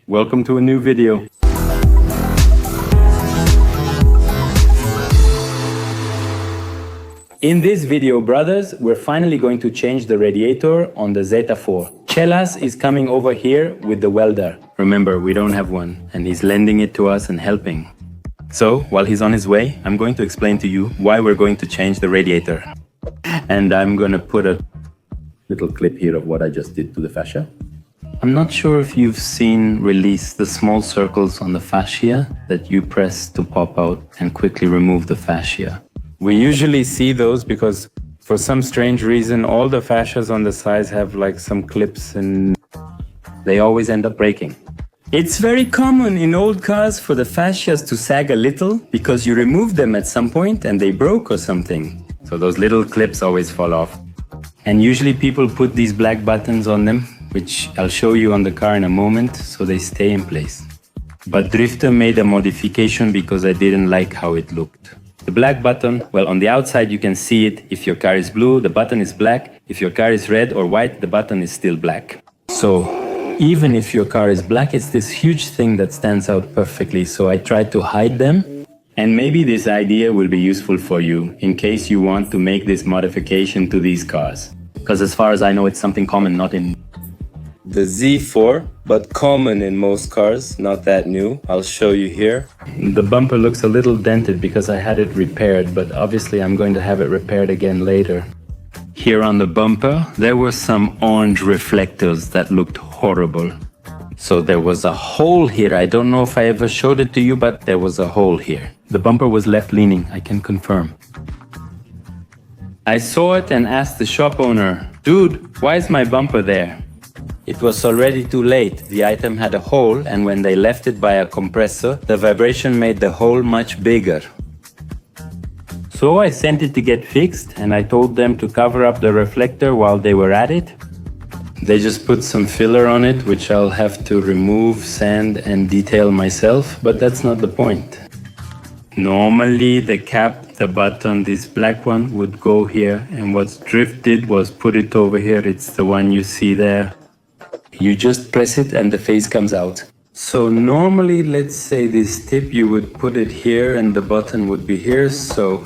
Welcome to a new video. In this video, brothers, we're finally going to change the radiator on the Zeta 4. Chelas is coming over here with the welder. Remember, we don't have one, and he's lending it to us and helping. So, while he's on his way, I'm going to explain to you why we're going to change the radiator. And I'm going to put a little clip here of what I just did to the fascia. I'm not sure if you've seen release the small circles on the fascia that you press to pop out and quickly remove the fascia. We usually see those because for some strange reason all the fascias on the sides have like some clips and they always end up breaking. It's very common in old cars for the fascias to sag a little because you removed them at some point and they broke or something. So those little clips always fall off. And usually people put these black buttons on them, which I'll show you on the car in a moment, so they stay in place. But Drifter made a modification because I didn't like how it looked. The black button, well, on the outside you can see it. If your car is blue, the button is black. If your car is red or white, the button is still black. So even if your car is black, it's this huge thing that stands out perfectly. So I tried to hide them. And maybe this idea will be useful for you in case you want to make this modification to these cars. Because as far as I know, it's something common, not in the Z4, but common in most cars, not that new. I'll show you here. The bumper looks a little dented because I had it repaired, but obviously I'm going to have it repaired again later. Here on the bumper, there were some orange reflectors that looked horrible. So there was a hole here. I don't know if I ever showed it to you, but there was a hole here. The bumper was left leaning, I can confirm. I saw it and asked the shop owner, "Dude, why is my bumper there?" It was already too late. The item had a hole, and when they left it by a compressor, the vibration made the hole much bigger. So I sent it to get fixed, and I told them to cover up the reflector while they were at it. They just put some filler on it, which I'll have to remove, sand, and detail myself, but that's not the point. Normally, the cap, the button, this black one, would go here, and what Drift did was put it over here. It's the one you see there. You just press it and the face comes out. So normally, let's say this tip, you would put it here and the button would be here, so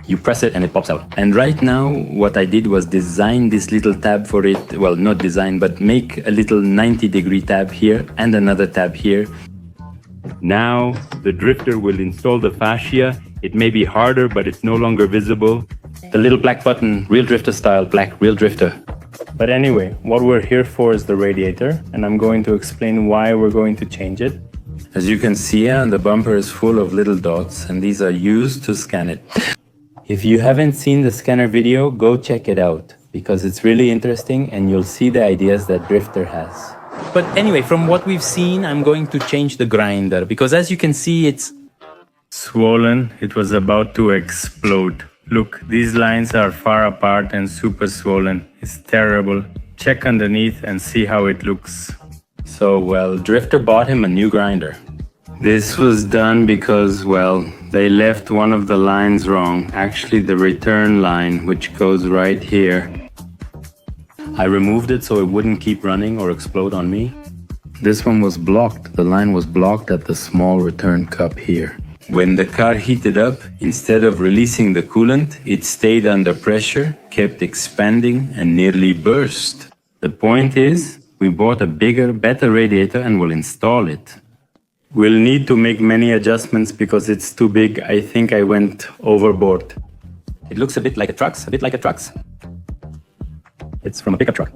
you press it and it pops out. And right now, what I did was design this little tab for it. Well, not design, but make a little 90-degree tab here and another tab here. Now, the Drifter will install the fascia. It may be harder, but it's no longer visible. The little black button, Real Drifter style, black Real Drifter. But anyway, what we're here for is the radiator, and I'm going to explain why we're going to change it. As you can see, the bumper is full of little dots, and these are used to scan it. If you haven't seen the scanner video, go check it out, because it's really interesting and you'll see the ideas that Drifter has. But anyway, from what we've seen, I'm going to change the grinder, because as you can see, it's swollen. It was about to explode. Look, these lines are far apart and super swollen. It's terrible. Check underneath and see how it looks. So, well, Drifter bought him a new grinder. This was done because, well, they left one of the lines wrong. Actually, the return line, which goes right here. I removed it so it wouldn't keep running or explode on me. This one was blocked. The line was blocked at the small return cup here. When the car heated up, instead of releasing the coolant, it stayed under pressure, kept expanding, and nearly burst. The point is, we bought a bigger, better radiator and will install it. We'll need to make many adjustments because it's too big. I think I went overboard. It looks a bit like a truck's, It's from a pickup truck.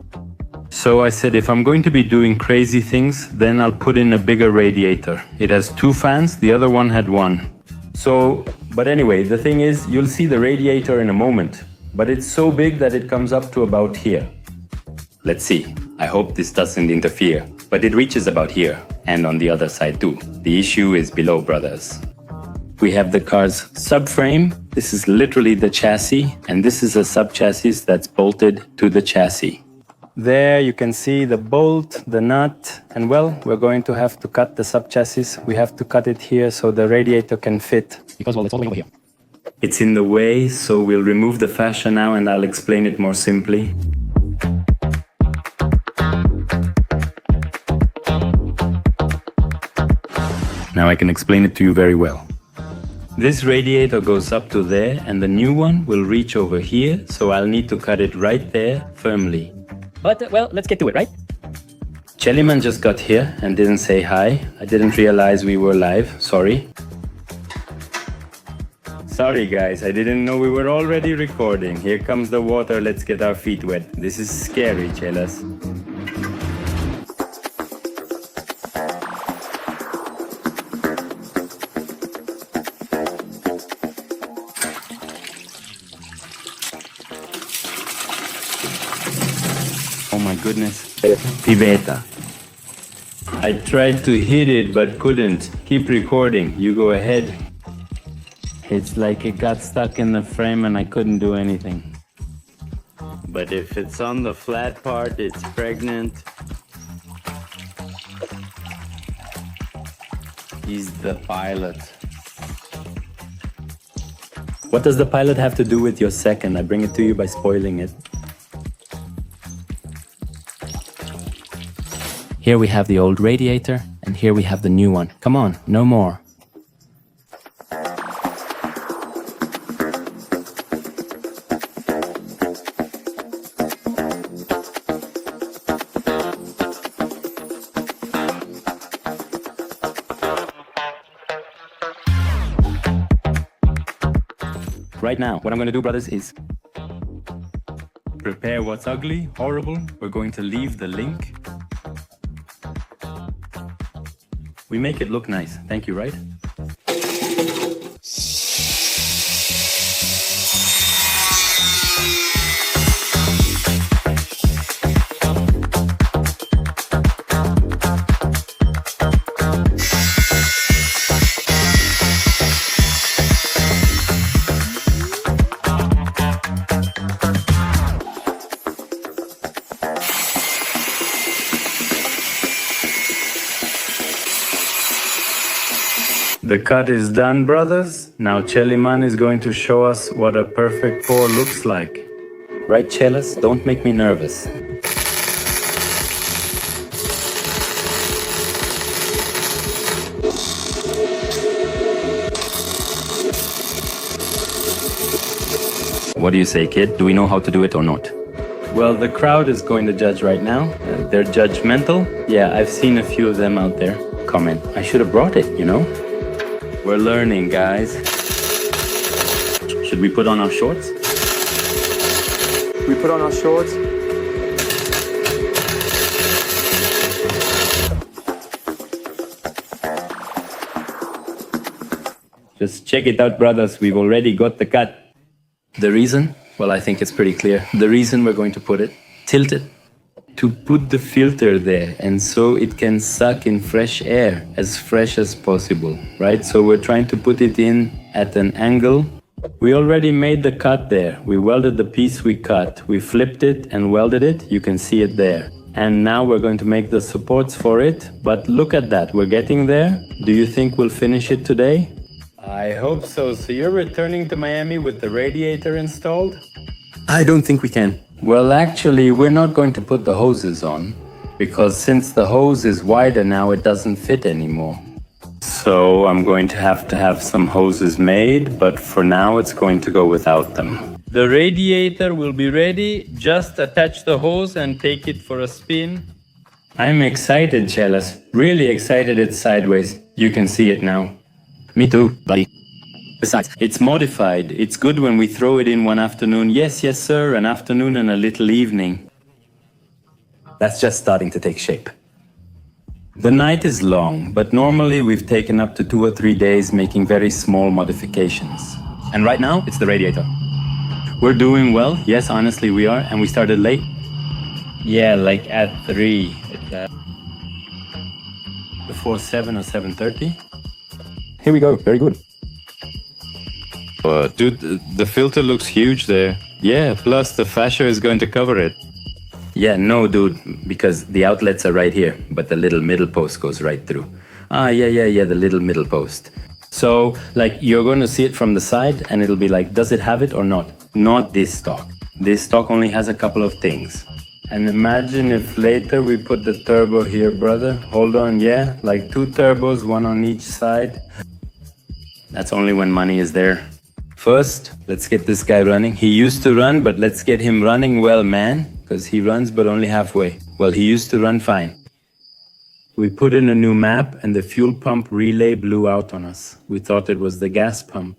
So I said, if I'm going to be doing crazy things, then I'll put in a bigger radiator. It has 2 fans, the other one had 1. But anyway, the thing is, you'll see the radiator in a moment, but it's so big that it comes up to about here. Let's see. I hope this doesn't interfere, but it reaches about here, and on the other side too. The issue is below, brothers. We have the car's subframe. This is literally the chassis, and this is a sub-chassis that's bolted to the chassis. There you can see the bolt, the nut, and well, we're going to have to cut the sub-chassis. We have to cut it here so the radiator can fit. Because, well, it's all the way over here. It's in the way, so we'll remove the fascia now and I'll explain it more simply. Now I can explain it to you very well. This radiator goes up to there and the new one will reach over here, so I'll need to cut it right there firmly. But, well, let's get to it, right? Chellyman just got here and didn't say hi. I didn't realize we were live, sorry. Sorry guys, I didn't know we were already recording. Here comes the water, let's get our feet wet. This is scary, Chelas. Oh my goodness. Piveta. I tried to hit it but couldn't. Keep recording, you go ahead. It's like it got stuck in the frame and I couldn't do anything. But if it's on the flat part, it's pregnant. He's the pilot. What does the pilot have to do with your second? I bring it to you by spoiling it. Here we have the old radiator, and here we have the new one. Come on, no more. Right now, what I'm going to do, brothers, is prepare what's ugly, horrible. We're going to leave the link. We make it look nice. Thank you, right? The cut is done, brothers. Now Chellyman is going to show us what a perfect pour looks like. Right, Chelas? Don't make me nervous. What do you say, kid? Do we know how to do it or not? Well, the crowd is going to judge right now. They're judgmental. Yeah, I've seen a few of them out there. Comment. I should have brought it, you know? We're learning, guys. Should we put on our shorts? We put on our shorts? Just check it out, brothers. We've already got the cut. The reason? Well, I think it's pretty clear. The reason we're going to put it tilted. To put the filter there, and so it can suck in fresh air, as fresh as possible, right? So we're trying to put it in at an angle. We already made the cut there. We welded the piece we cut. We flipped it and welded it. You can see it there. And now we're going to make the supports for it. But look at that, we're getting there. Do you think we'll finish it today? I hope so. So you're returning to Miami with the radiator installed? I don't think we can. Well, actually, we're not going to put the hoses on, because since the hose is wider now, it doesn't fit anymore. So I'm going to have some hoses made, but for now it's going to go without them. The radiator will be ready. Just attach the hose and take it for a spin. I'm excited, Chelas. Really excited it's sideways. You can see it now. Me too, buddy. Besides, it's modified. It's good when we throw it in one afternoon. Yes, yes, sir, an afternoon and a little evening. That's just starting to take shape. The night is long, but normally we've taken up to 2 or 3 days making very small modifications. And right now, it's the radiator. We're doing well. Yes, honestly, we are. And we started late. Yeah, like at 3. Before 7 or 7:30. Here we go. Very good. Dude, the filter looks huge there. Yeah, plus the fascia is going to cover it. Yeah, no, dude, because the outlets are right here, but the little middle post goes right through. Yeah, the little middle post. So, like, you're going to see it from the side, and it'll be like, does it have it or not? Not this stock. This stock only has a couple of things. And imagine if later we put the turbo here, brother. Hold on, yeah? Like 2 turbos, one on each side. That's only when money is there. First, let's get this guy running. He used to run, but let's get him running well, man. Because he runs, but only halfway. Well, he used to run fine. We put in a new map and the fuel pump relay blew out on us. We thought it was the gas pump.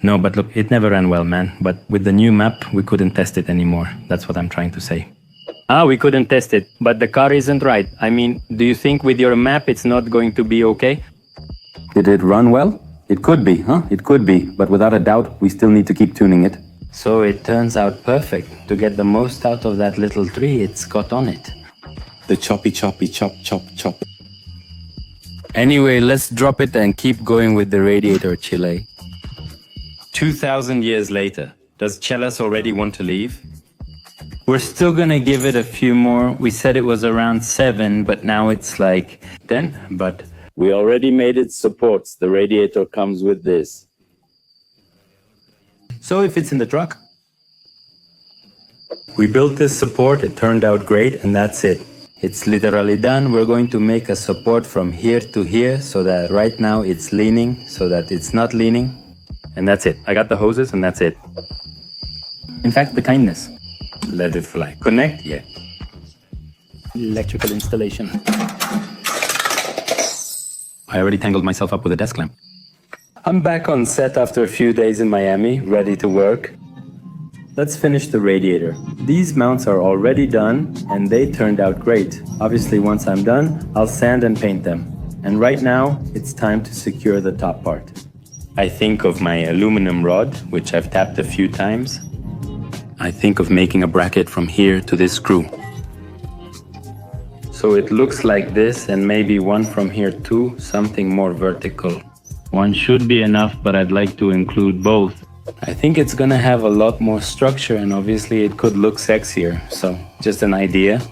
No, but look, it never ran well, man. But with the new map, we couldn't test it anymore. That's what I'm trying to say. We couldn't test it, but the car isn't right. I mean, do you think with your map it's not going to be okay? Did it run well? It could be, huh? It could be, but without a doubt, we still need to keep tuning it. So it turns out perfect. To get the most out of that little tree, it's got on it. The choppy chop chop. Anyway, let's drop it and keep going with the Radiator, Chile. 2,000 years later, does Chelas already want to leave? We're still gonna give it a few more. We said it was around 7, but now it's like 10. But we already made its supports. The Radiator comes with this. So it fits in the truck. We built this support, it turned out great, and that's it. It's literally done. We're going to make a support from here to here so that right now it's leaning, so that it's not leaning. And that's it. I got the hoses and that's it. In fact, the kindness. Let it fly. Connect? Yeah. Electrical installation. I already tangled myself up with a desk lamp. I'm back on set after a few days in Miami, ready to work. Let's finish the Radiator. These mounts are already done and they turned out great. Obviously, once I'm done, I'll sand and paint them. And right now, it's time to secure the top part. I think of my aluminum rod, which I've tapped a few times. I think of making a bracket from here to this screw. So it looks like this, and maybe one from here too, something more vertical. One should be enough, but I'd like to include both. I think it's gonna have a lot more structure, and obviously it could look sexier, so just an idea.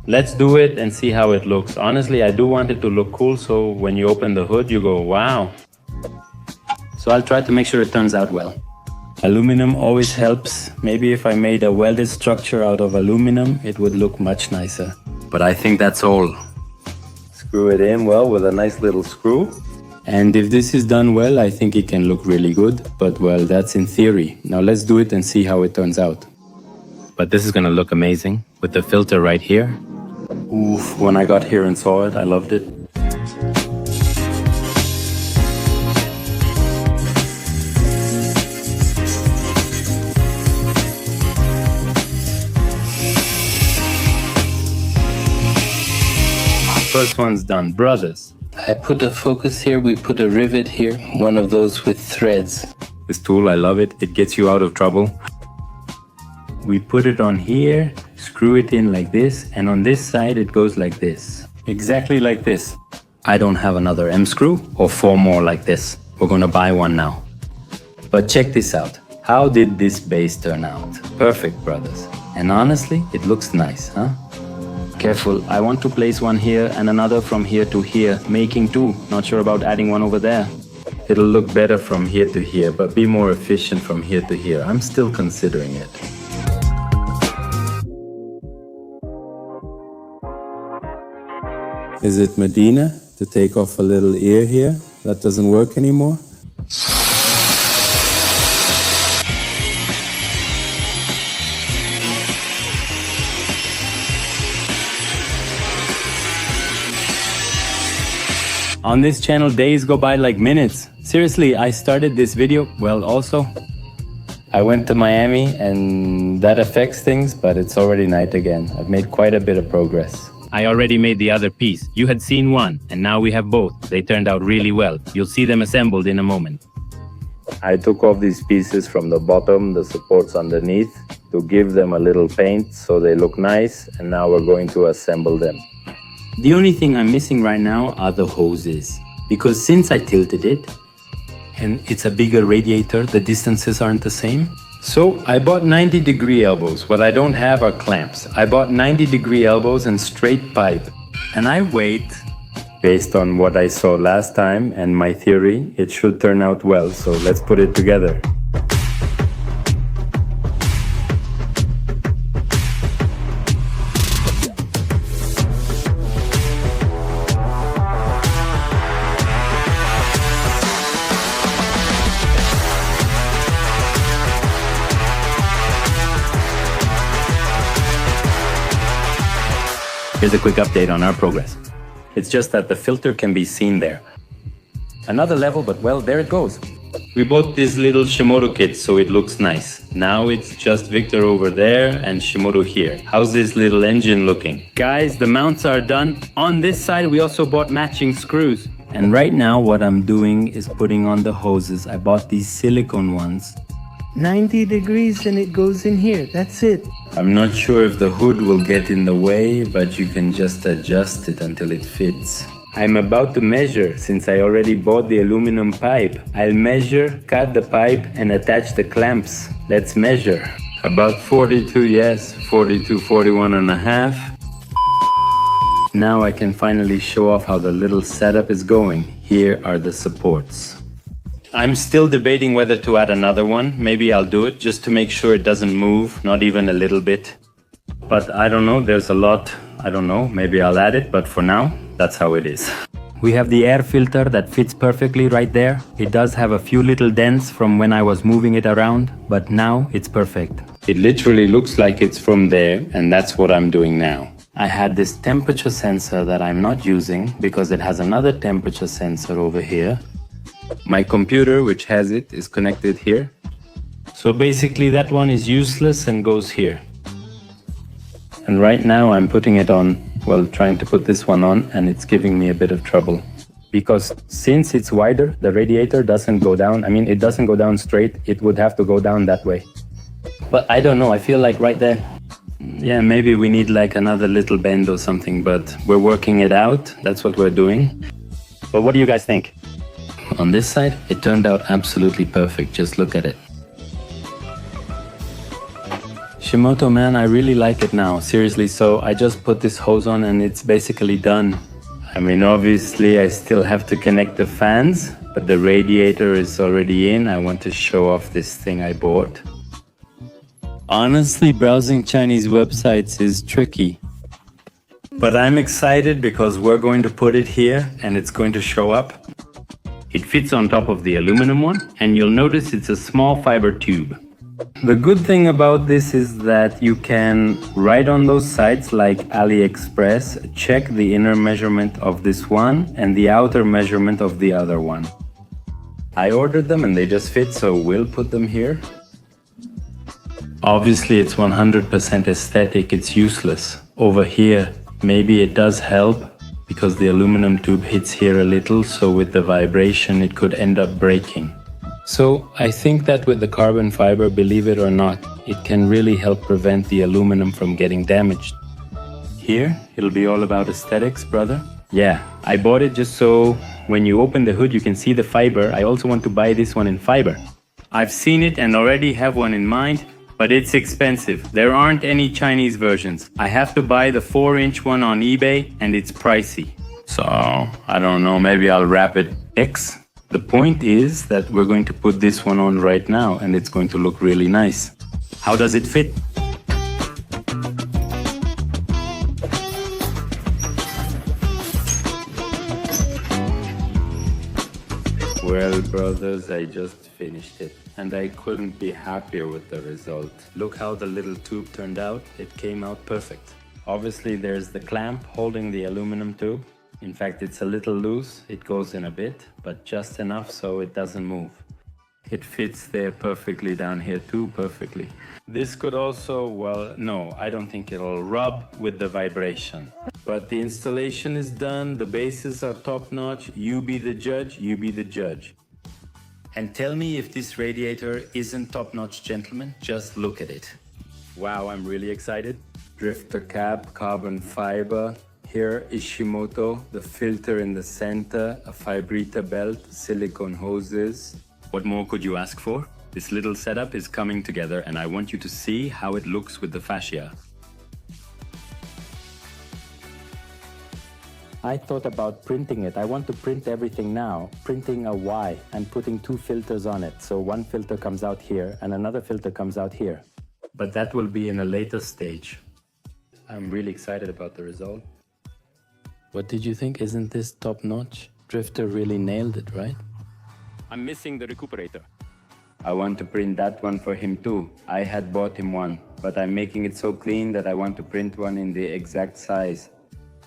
Let's do it and see how it looks. Honestly, I do want it to look cool, so when you open the hood, you go, wow. So I'll try to make sure it turns out well. Aluminum always helps. Maybe if I made a welded structure out of aluminum, it would look much nicer. But I think that's all. Screw it in well with a nice little screw. And if this is done well, I think it can look really good. But well, that's in theory. Now let's do it and see how it turns out. But this is gonna look amazing with the filter right here. Oof, when I got here and saw it, I loved it. First one's done, brothers. I put a focus here, we put a rivet here, one of those with threads. This tool, I love it, it gets you out of trouble. We put it on here, screw it in like this, and on this side it goes like this. Exactly like this. I don't have another M screw or 4 more like this. We're gonna buy one now. But check this out. How did this base turn out? Perfect, brothers. And honestly, it looks nice, huh? Careful, I want to place one here and another from here to here, making 2. Not sure about adding one over there. It'll look better from here to here, but be more efficient from here to here. I'm still considering it. Is it Medina to take off a little ear here? That doesn't work anymore? On this channel, days go by like minutes. Seriously, I started this video, well, also, I went to Miami and that affects things, but it's already night again. I've made quite a bit of progress. I already made the other piece. You had seen one, and now we have both. They turned out really well. You'll see them assembled in a moment. I took off these pieces from the bottom, the supports underneath, to give them a little paint so they look nice, and now we're going to assemble them. The only thing I'm missing right now are the hoses, because since I tilted it, and it's a bigger radiator, the distances aren't the same. So I bought 90-degree elbows. What I don't have are clamps. I bought 90-degree elbows and straight pipe. And I wait. Based on what I saw last time and my theory, it should turn out well, so let's put it together. Here's a quick update on our progress. It's just that the filter can be seen there. Another level, but well, there it goes. We bought this little Shimoto kit, so it looks nice. Now it's just Victor over there and Shimoto here. How's this little engine looking? Guys, the mounts are done. On this side, we also bought matching screws. And right now, what I'm doing is putting on the hoses. I bought these silicone ones. 90 degrees and it goes in here. That's it. I'm not sure if the hood will get in the way, but you can just adjust it until it fits. I'm about to measure since I already bought the aluminum pipe. I'll measure, cut the pipe and attach the clamps. Let's measure. About 42, yes, 42, 41 and a half. Now I can finally show off how the little setup is going. Here are the supports. I'm still debating whether to add another one. Maybe I'll do it just to make sure it doesn't move, not even a little bit. But I don't know, there's a lot. I don't know, maybe I'll add it, but for now, that's how it is. We have the air filter that fits perfectly right there. It does have a few little dents from when I was moving it around, but now it's perfect. It literally looks like it's from there, and that's what I'm doing now. I had this temperature sensor that I'm not using because it has another temperature sensor over here. My computer, which has it, is connected here. So basically that one is useless and goes here. And right now I'm putting it on, well, trying to put this one on, and it's giving me a bit of trouble. Because since it's wider, the radiator doesn't go down. I mean, it doesn't go down straight. It would have to go down that way. But I don't know, I feel like right there, yeah, maybe we need like another little bend or something, but we're working it out. That's what we're doing. But what do you guys think? On this side, it turned out absolutely perfect. Just look at it. Shimoto, man, I really like it now. Seriously, so I just put this hose on and it's basically done. I mean, obviously, I still have to connect the fans, but the radiator is already in. I want to show off this thing I bought. Honestly, browsing Chinese websites is tricky. But I'm excited because we're going to put it here and it's going to show up. It fits on top of the aluminum one, and you'll notice it's a small fiber tube. The good thing about this is that you can, right on those sites like AliExpress, check the inner measurement of this one and the outer measurement of the other one. I ordered them and they just fit, so we'll put them here. Obviously, it's 100% aesthetic, it's useless. Over here, maybe it does help, because the aluminum tube hits here a little, so with the vibration it could end up breaking. So I think that with the carbon fiber, believe it or not, it can really help prevent the aluminum from getting damaged. Here, it'll be all about aesthetics, brother. Yeah, I bought it just so when you open the hood you can see the fiber. I also want to buy this one in fiber. I've seen it and already have one in mind, but it's expensive. There aren't any Chinese versions. I have to buy the 4-inch one on eBay and it's pricey. So, I don't know, maybe I'll wrap it X. The point is that we're going to put this one on right now and it's going to look really nice. How does it fit? Well, brothers, I just finished it, and I couldn't be happier with the result. Look how the little tube turned out. It came out perfect. Obviously, there's the clamp holding the aluminum tube. In fact, it's a little loose. It goes in a bit, but just enough so it doesn't move. It fits there perfectly, down here too, perfectly. This could also, well, no, I don't think it'll rub with the vibration. But the installation is done, the bases are top-notch. You be the judge, you be the judge. And tell me if this radiator isn't top-notch, gentlemen. Just look at it. Wow, I'm really excited. Drifter cap, carbon fiber. Here is Shimoto, the filter in the center, a vibrator belt, silicone hoses. What more could you ask for? This little setup is coming together and I want you to see how it looks with the fascia. I thought about printing it. I want to print everything now. Printing a Y and putting 2 filters on it. So one filter comes out here and another filter comes out here. But that will be in a later stage. I'm really excited about the result. What did you think? Isn't this top notch? Drifter really nailed it, right? I'm missing the recuperator. I want to print that one for him too. I had bought him one, but I'm making it so clean that I want to print one in the exact size.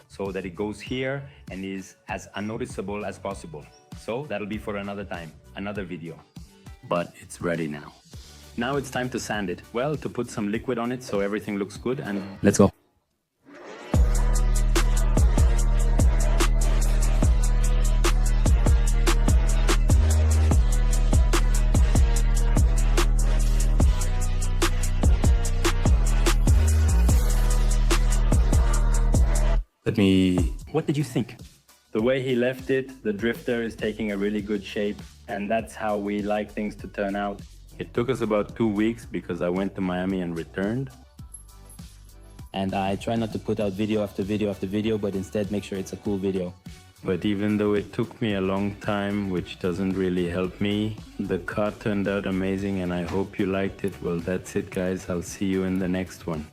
so that it goes here and is as unnoticeable as possible. So that'll be for another time, another video. But it's ready now. Now it's time to sand it. Well, to put some liquid on it so everything looks good, and let's go. What did you think? The way he left it, the drifter is taking a really good shape, and that's how we like things to turn out. It took us about 2 weeks because I went to Miami and returned. And I try not to put out video after video after video, but instead make sure it's a cool video. But even though it took me a long time, which doesn't really help me, the car turned out amazing and I hope you liked it. Well, that's it guys. I'll see you in the next one.